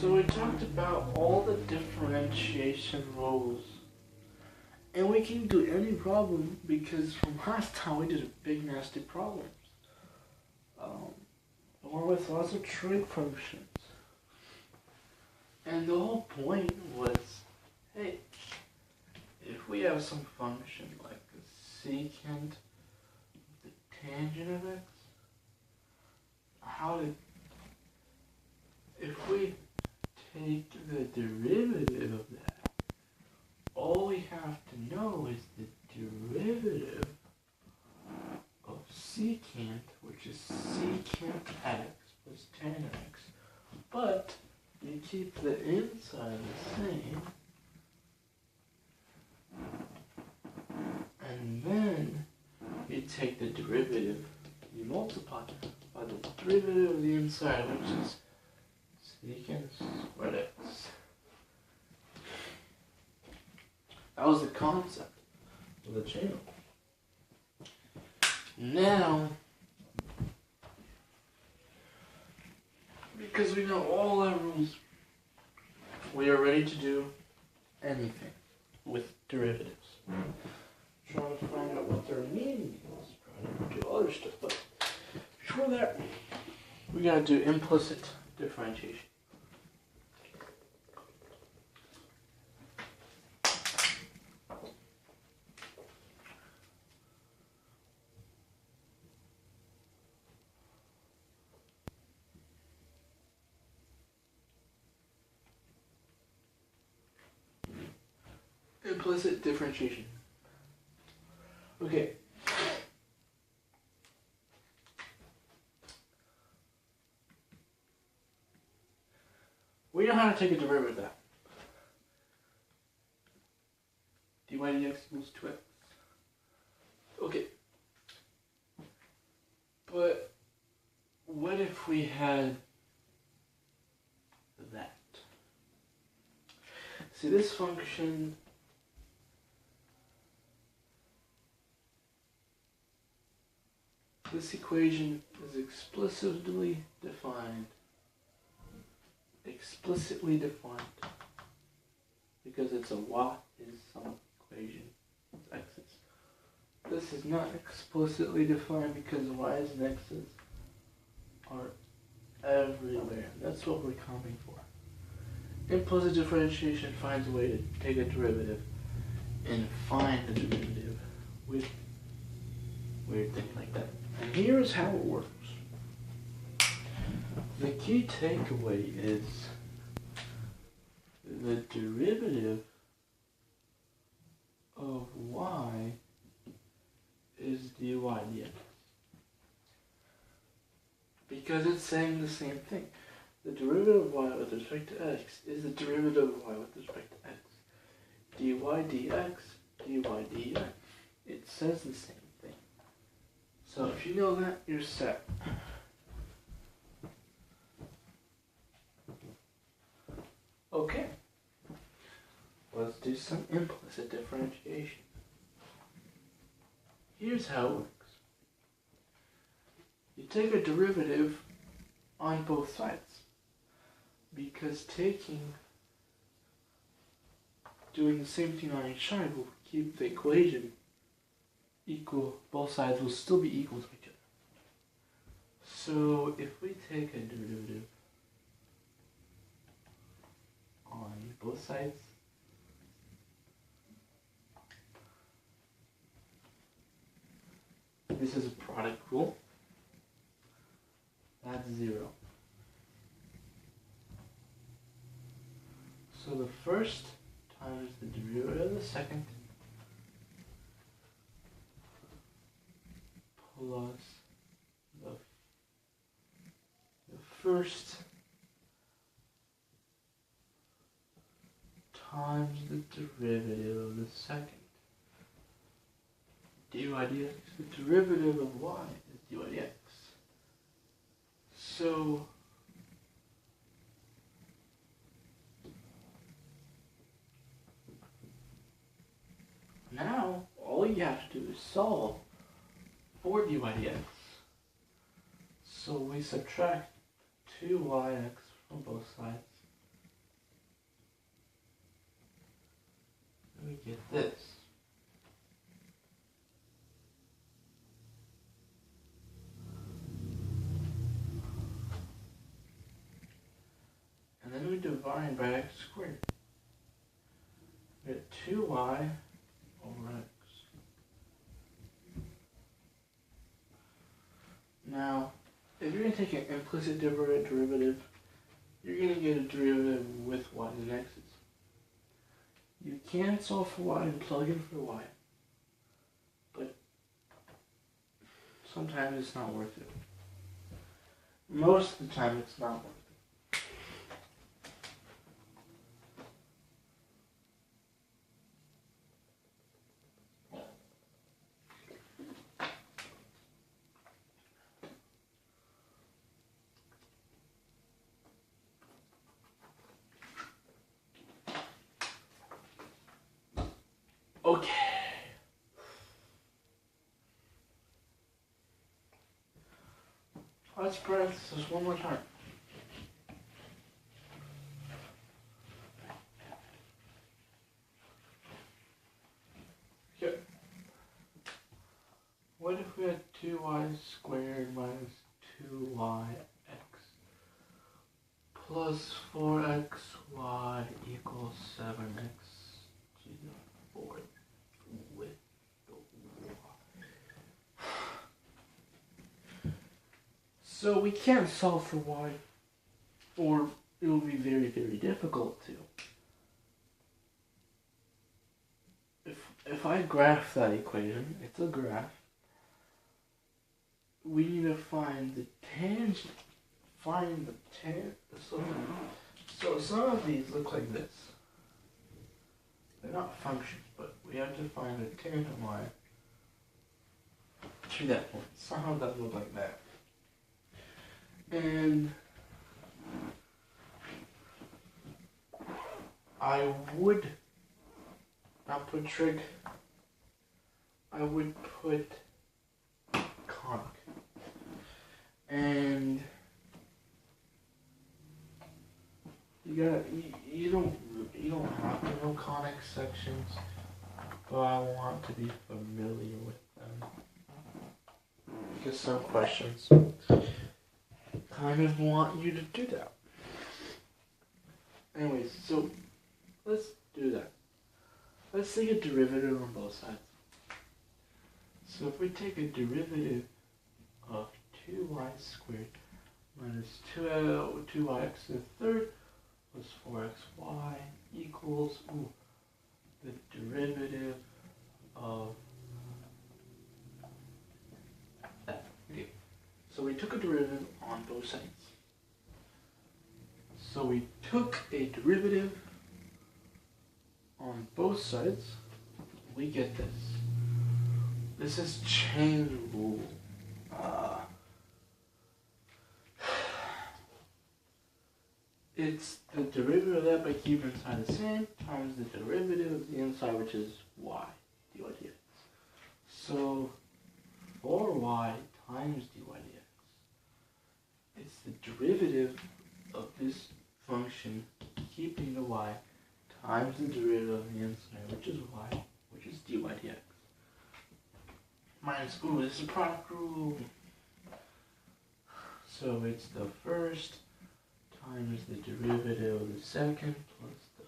So we talked about all the differentiation rules. And we can do any problem because from last time we did a big nasty problem. Or with lots of trig functions. And the whole point was, hey, if we have some function like a secant of the tangent of x, if we take the derivative of that, all we have to know is the derivative of secant, which is secant x plus tan x, but you keep the inside the same, and then you take the derivative, you multiply by the derivative of the inside, which is secant squared x. That was the concept of the chain rule. Now, because we know all our rules, we are ready to do anything with derivatives. Trying to find out what their meaning is, trying to do other stuff, but before that, we gotta do implicit differentiation. Implicit differentiation. Okay. We know how to take a derivative of that. dy dx equals 2x. Okay. But what if we had that? See, this function this equation is explicitly defined because it's a what is some equation with x's. This is not explicitly defined because y's and x's are everywhere. That's what we're coming for. Implicit differentiation finds a way to take a derivative and find the derivative with weird things like that. And here's how it works. The key takeaway is the derivative of y is dy dx. Because it's saying the same thing. The derivative of y with respect to x is the derivative of y with respect to x. dy dx, dy dx. It says the same thing. So if you know that, you're set. Okay. Let's do some implicit differentiation. Here's how it works. You take a derivative on both sides. Because doing the same thing on each side will keep the equation equal. Both sides will still be equal to each other. So if we take a derivative on both sides, this is a product rule. That's 0. So the first times the derivative of the second plus the first times the derivative of the second. dy dx, the derivative of y is dy dx. So now all you have to do is solve for dy dx. So we subtract 2yx from both sides. we get this. And then we divide by x squared. We get 2y over x. Now, if you're going to take an implicit derivative, you're going to get a derivative with y's and x's. You can solve for y and plug in for y, but sometimes it's not worth it. Most of the time it's not worth it. Okay. Let's practice this one more time. Okay. What if we had 2y squared minus 2yx plus 4xy equals 7x to the fourth with the y. So we can't solve for y, or it will be very, very difficult to. If I graph that equation, it's a graph, we need to find the tangent. So some of these look like this. They're not functions, but we have to find a tangent line to that point. Some of them look like that. And I would not put trig, I would put conic. And you don't have to know conic sections, but I want to be familiar with them. Because some questions kind of want you to do that. Anyways, so let's do that. Let's take a derivative on both sides. So if we take a derivative of 2y squared minus 2yx to the third plus 4xy equals the derivative of that. Okay. So we took a derivative on both sides. So we took a derivative on both sides. We get this. This is chain rule. It's the derivative of that by keeping inside the same times the derivative of the inside, which is y, dy dx. So 4y times dy dx. It's the derivative of this function keeping the y times the derivative of the inside, which is y, which is dy dx. Minus, this is a product rule. So it's the first times the derivative of the second plus the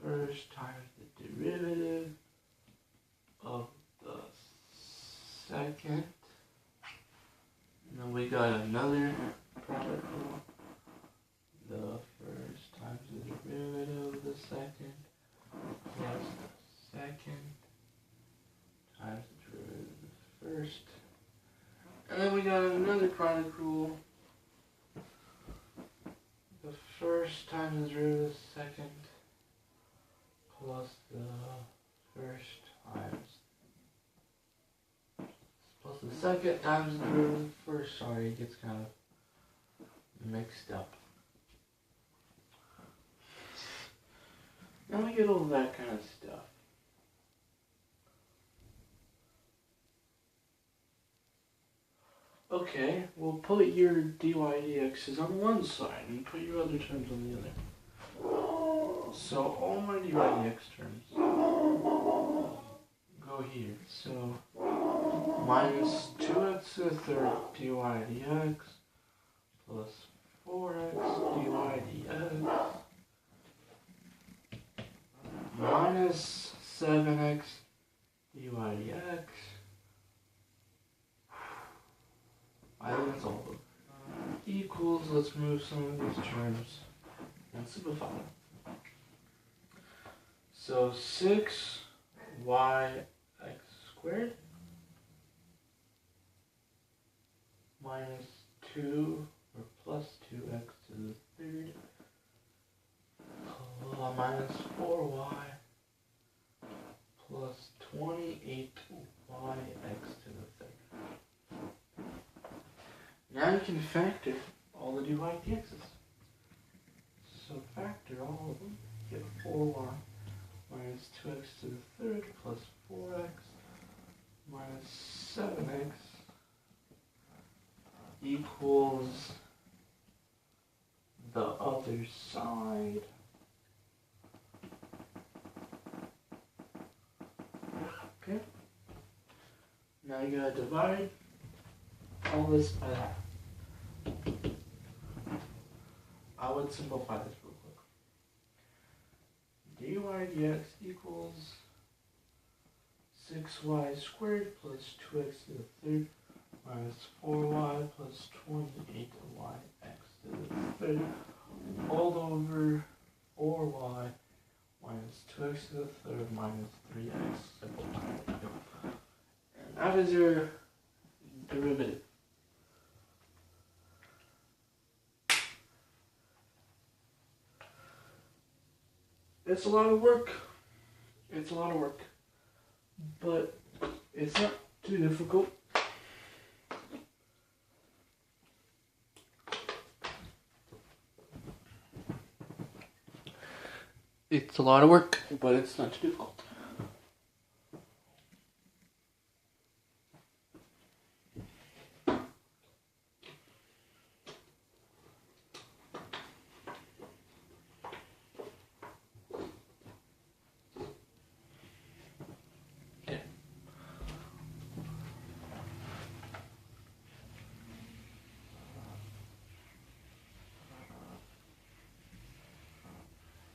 first times the derivative of the second. And then we got another product rule. The first times the derivative of the second plus the second times the derivative of the first. And then we got another product rule. The first times the derivative of the second plus the first times plus the second times the derivative of the first. Sorry, it gets kind of mixed up. Now we get all that kind of stuff. Okay, we'll put your dy dx's on one side and put your other terms on the other. So all my dy dx terms go here. So minus 2x to the third dy dx plus 4x dy dx minus 7x dy dx. I think that's all of them. Equals, let's move some of these terms and simplify them. So 6yx squared minus 2 or plus 2x to the third minus 4y plus 28yx to the third. Now you can factor all the dy dx's. So factor all of them. Get 4y minus 2x to the third plus 4x minus 7x equals the other side. Okay. Now you gotta divide all this by that. I would simplify this real quick. dy dx equals 6y squared plus 2x to the third minus 4y plus 28yx to the third all over 4y minus 2x to the third minus 3x simplified. And that is your derivative. It's a lot of work. It's a lot of work. But it's not too difficult. It's a lot of work, but it's not too difficult.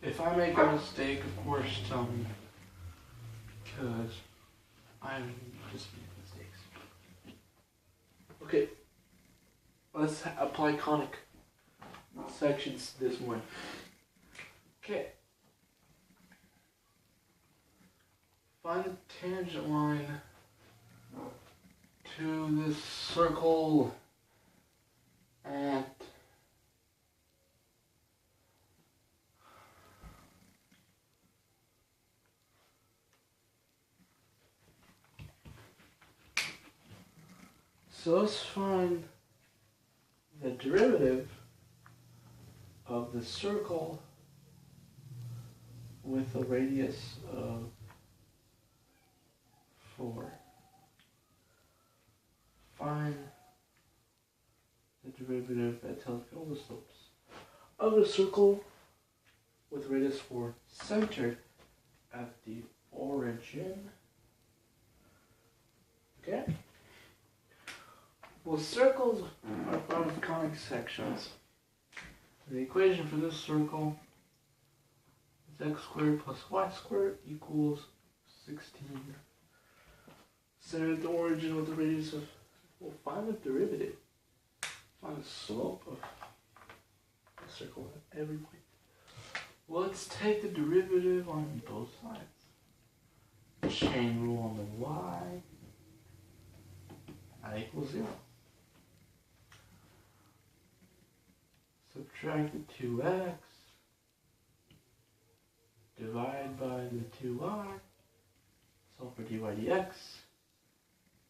If I make a mistake, of course, tell me, because I just make mistakes. Okay, let's apply conic sections this morning. Okay, find the tangent line to this circle at so let's find the derivative of the circle with a radius of 4. Find the derivative that tells me all the slopes of a circle with radius 4 centered at the origin. Okay? Well, circles are part of conic sections. The equation for this circle is x squared plus y squared equals 16. Center at the origin with the radius of, we'll find the derivative. Find the slope of the circle at every point. Well, let's take the derivative on both sides. Chain rule on the y. I equals 0. Subtract the 2x, divide by the 2y, solve for dy dx,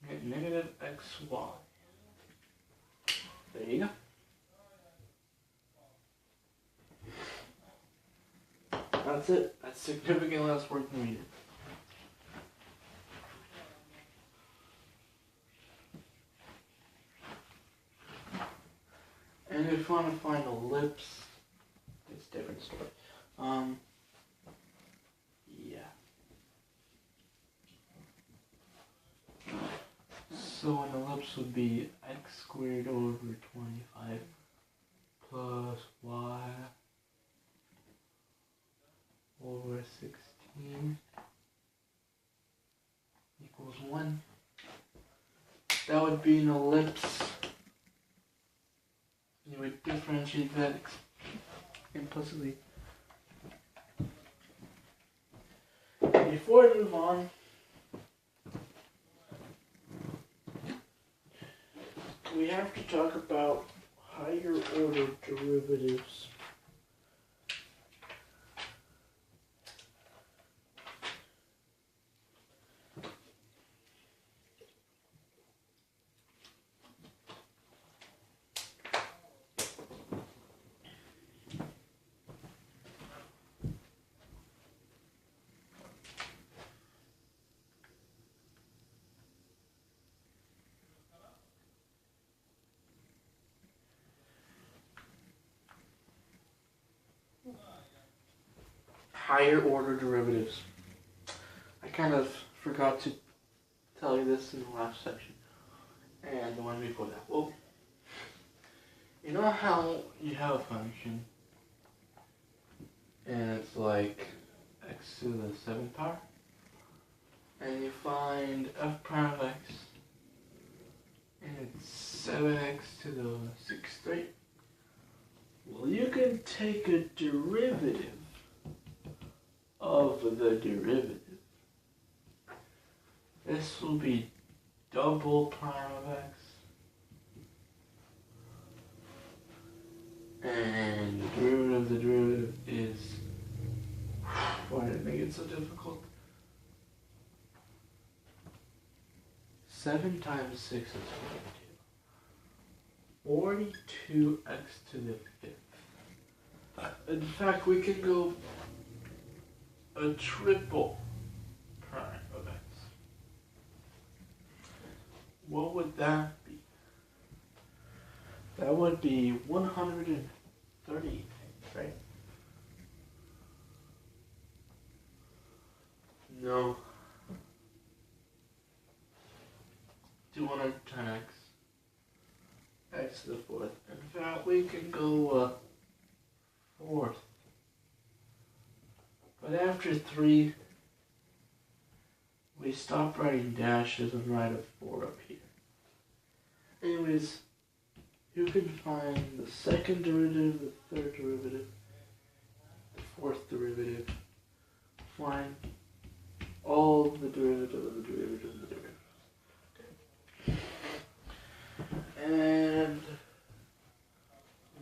get negative xy. There you go. That's it. That's significantly less work than we did. And if you want to find ellipse, it's a different story. So an ellipse would be x squared over 25 plus y over 16 equals 1. That would be an ellipse. You would differentiate that implicitly. Before I move on, we have to talk about higher order derivatives. Higher order derivatives. I kind of forgot to tell you this in the last section and the one before that. Well, you know how you have a function and it's like x to the 7th power, and you find f prime of x and it's 7x to the 6th, right? Well, you can take a derivative of the derivative. This will be double prime of x, and the derivative of the derivative is, why did it make it so difficult? 7 times 6 is 42. 42x to the 5th. In fact, we can go a triple prime of x. What would that be? That would be 130, right? No. 210x. X to the 4th. In fact, we can go 4th. But after 3, we stop writing dashes and write a 4 up here. Anyways, you can find the 2nd derivative, the 3rd derivative, the 4th derivative. Find all the derivative of the derivative of the derivative. Okay. And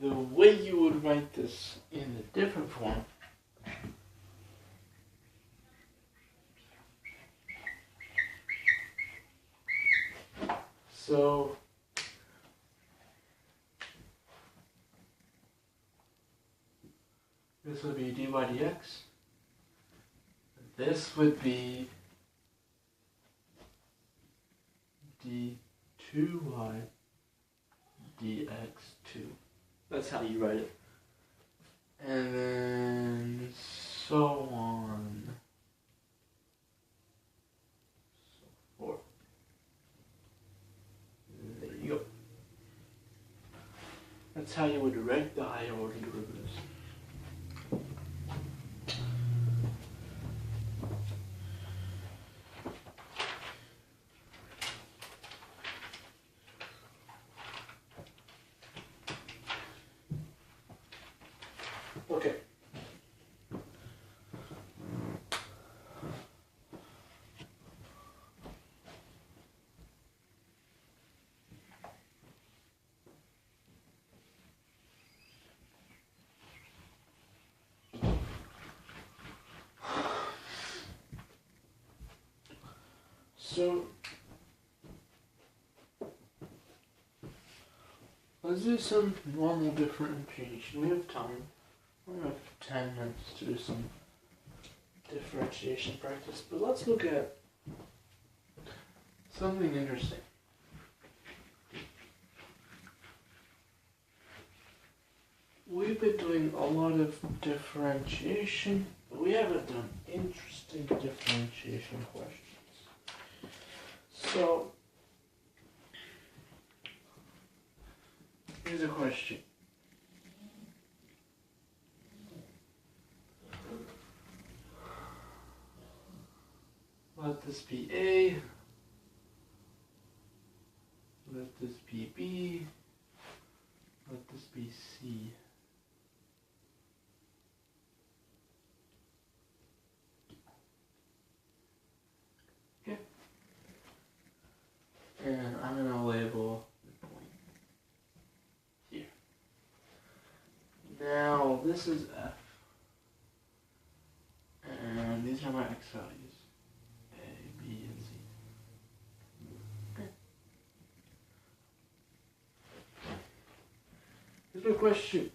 the way you would write this in a different form so this would be dy dx. This would be d2y dx2. That's how you write it. And then so on. So forth. There you go. That's how you would write the higher order derivatives. Okay. So let's do some normal differentiation. We have time. We have 10 minutes to do some differentiation practice, but let's look at something interesting. We've been doing a lot of differentiation, but we haven't done interesting differentiation questions. So Here's a question. Let this be A. Let this be B. Let this be C. Okay. And I'm going to label the point here. Now, this is F. And these are my X values. A, B, and C. Okay. Here's my question.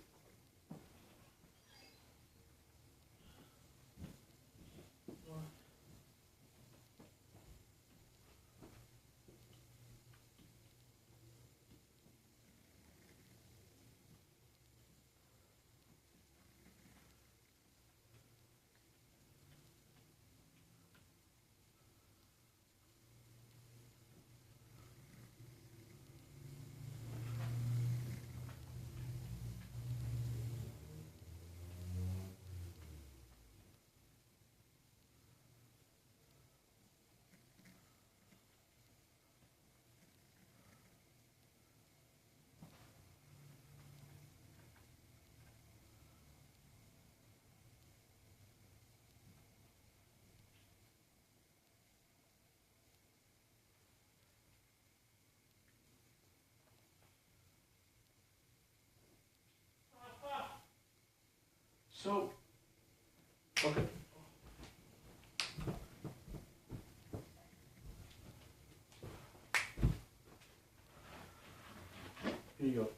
So, okay. Here you go.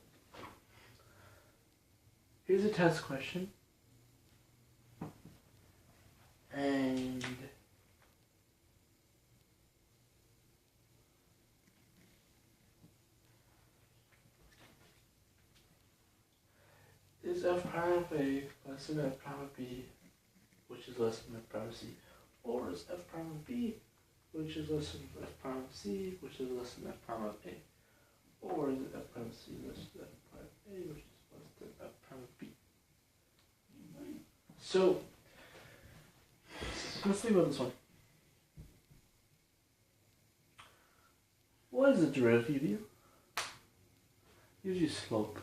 Here's a test question. And is f prime of A less than f prime of B, which is less than f prime of C? Or is f prime of B, which is less than f prime of C, which is less than f prime of A? Or is it f prime of C less than f prime of A, which is less than f prime of B? So, let's think about this one. What is the derivative? Usually slope.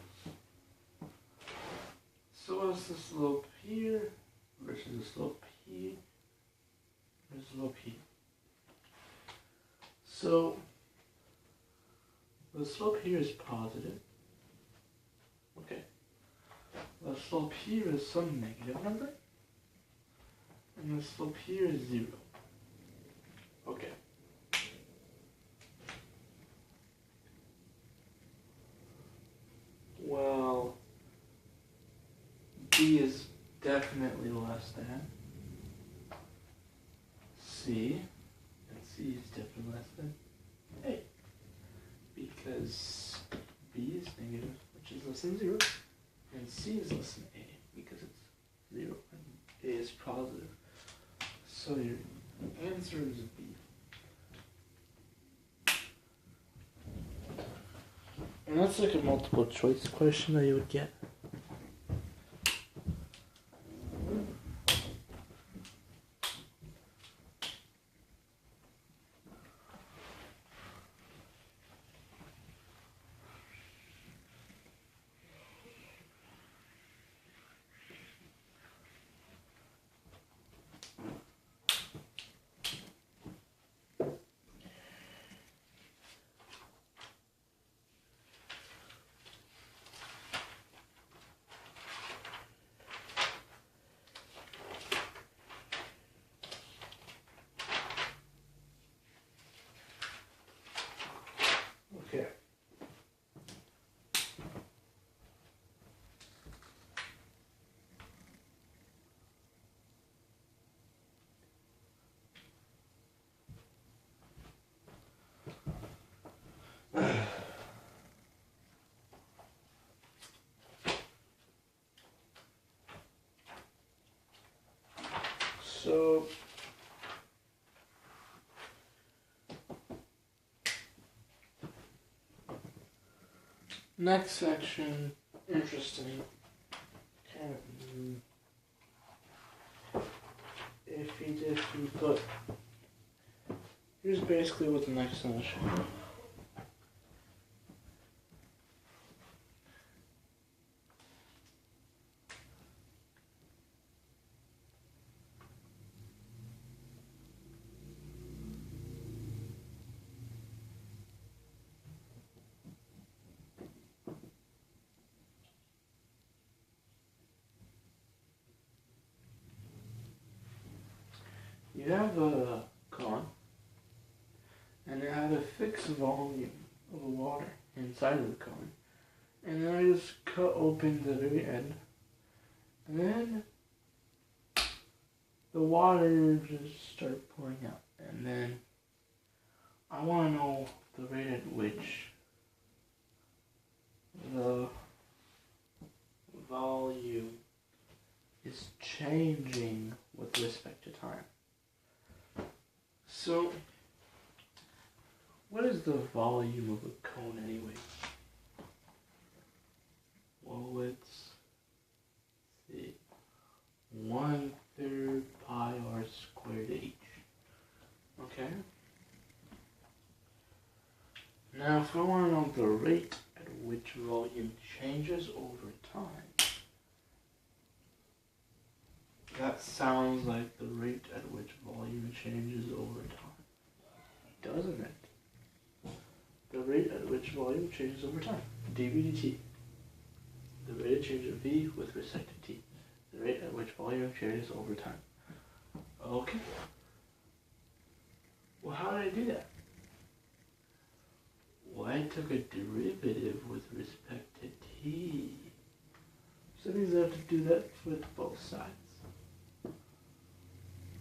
So what's the slope here versus the slope here versus the slope here? So the slope here is positive. Okay. The slope here is some negative number. And the slope here is 0. Okay. Well, B is definitely less than C, and C is definitely less than A, because B is negative, which is less than 0, and C is less than A, because it's 0, and A is positive. So your answer is B. And that's like a multiple choice question that you would get. Next section, interesting. Kind of iffy, but here's basically what the next one is showing. You have a cone, and it had a fixed volume of water inside of the cone. And then I just cut open the very end, and then the water just started pouring out. And then I want to know the rate at which the volume is changing with respect to time. So, what is the volume of a cone anyway? Well, it's, see, 1/3 pi r squared h. Okay? Now, if we want to know the rate at which volume changes over time, that sounds like the rate at which volume changes over time, doesn't it? The rate at which volume changes over time, dv dt. The rate of change of v with respect to t. The rate at which volume changes over time. Okay. Well, how did I do that? Well, I took a derivative with respect to t. So that means I have to do that with both sides.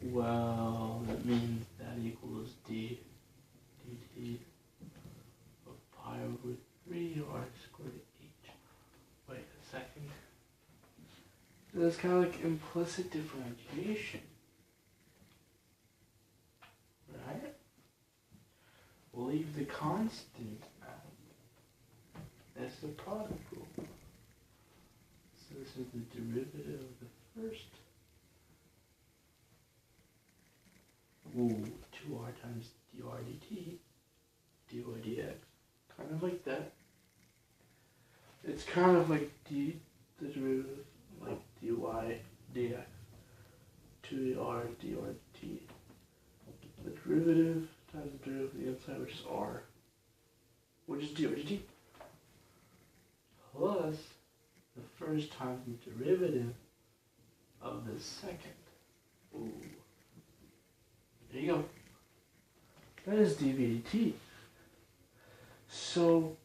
Well, that means that equals d dt of pi over 3 r squared h. Wait a second. So that's kind of like implicit differentiation. Right? We'll leave the constant out. That's the product rule. So this is the derivative of the first. 2r times dr dt, dy dx. Kind of like that. It's kind of like the derivative, like dy dx. 2r dr dt. The derivative times the derivative of the inside, which is r, which is dr dt. Plus the first times the derivative of the second. Ooh. There you go. That is dv dt. So,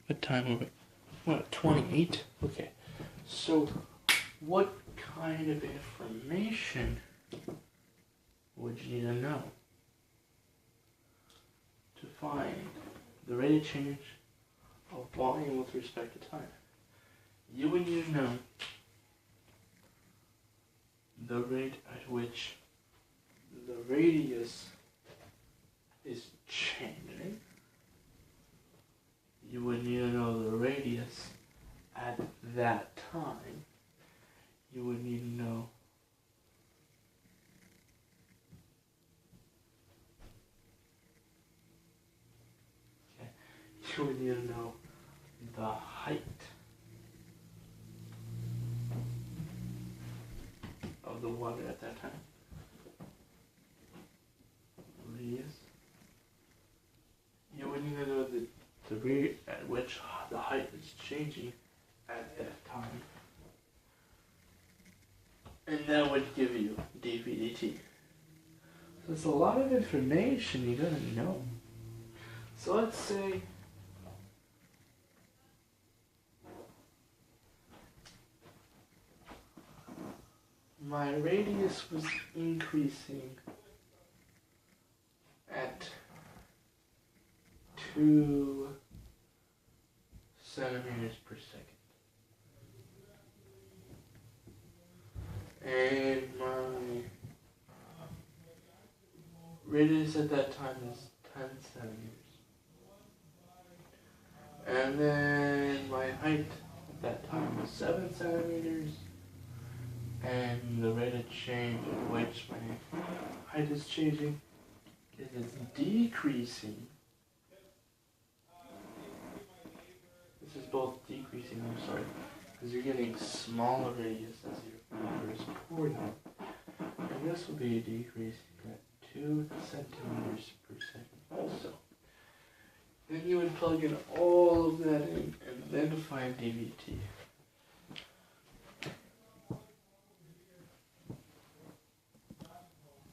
what time are we? What, 28? Okay. So, what kind of information would you need to know to find the rate of change of volume with respect to time? You would need to know the rate at which the radius is changing. You would need to know the radius at that time. You would need to know you would need to know the height of the water at that time. Radius. You would need to know the rate at which the height is changing at that time. And that would give you dv dt. So it's a lot of information you gotta know. So let's say my radius was increasing at 2 centimeters per second. And my radius at that time is 10 centimeters. And then my height at that time was 7 centimeters. And the rate of change at which my height is changing is it's decreasing. This is both decreasing, I'm sorry, because you're getting smaller radius as your water is pouring out. And this will be decreasing at 2 centimeters per second also. Then you would plug in all of that in and then find dVt.